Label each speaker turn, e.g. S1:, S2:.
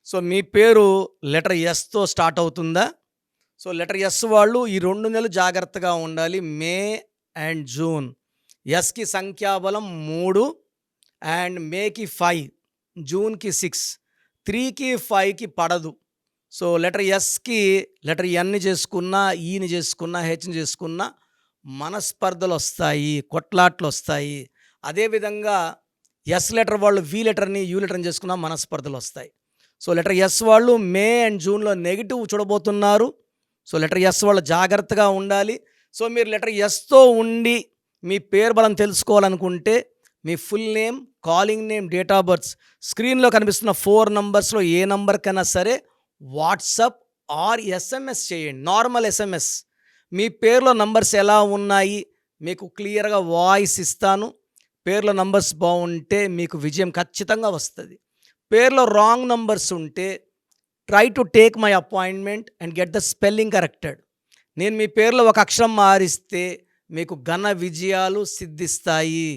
S1: So, మీ పేరు letter ఎస్‌తో start అవుతుందా? So, letter S వాళ్ళు ఈ 2 నెలలు జాగ్రత్తగా ఉండాలి. మే అండ్ జూన్. ఎస్‌కి సంఖ్యాబలం 3 అండ్ మేకి 5, జూన్‌కి 6, 3కి 5కి పడదు. సో, లెటర్ ఎస్‌కి లెటర్ ఎన్‌ని చేసుకున్నా, ఈని చేసుకున్నా, హెచ్‌ని చేసుకున్నా మనస్పర్ధలొస్తాయి, కొట్లాట్లొస్తాయి. అదేవిధంగా ఎస్ లెటర్ వాళ్ళు వి లెటర్‌ని, యు లెటర్‌ని చేసుకున్నా మనస్పర్ధలొస్తాయి. సో, లెటర్ ఎస్ వాళ్ళు మే అండ్ జూన్‌లో నెగెటివ్ చూడబోతున్నారు. సో, లెటర్ ఎస్ వాళ్ళు జాగ్రత్తగా ఉండాలి. సో, మీరు లెటర్ ఎస్‌తో ఉండి మీ పేరు బలం తెలుసుకోవాలనుకుంటే మీ full name, calling name, date of birth స్క్రీన్‌లో కనిపిస్తున్న 4 నంబర్స్‌లో ఏ నంబర్‌కైనా సరే వాట్సాప్ ఆర్ ఎస్ఎంఎస్ చేయండి. Normal SMS. మీ పేరులో నంబర్స్ ఎలా ఉన్నాయి మీకు క్లియర్‌గా వాయిస్ ఇస్తాను. పేరులో నంబర్స్ బావుంటే మీకు విజయం ఖచ్చితంగా వస్తది. పేరులో రాంగ్ నంబర్స్ ఉంటే try to take my appointment and get the spelling corrected. నేను మీ పేరులో ఒక అక్షరం మారిస్తే మీకు ఘన విజయాలు సిద్ధిస్తాయి.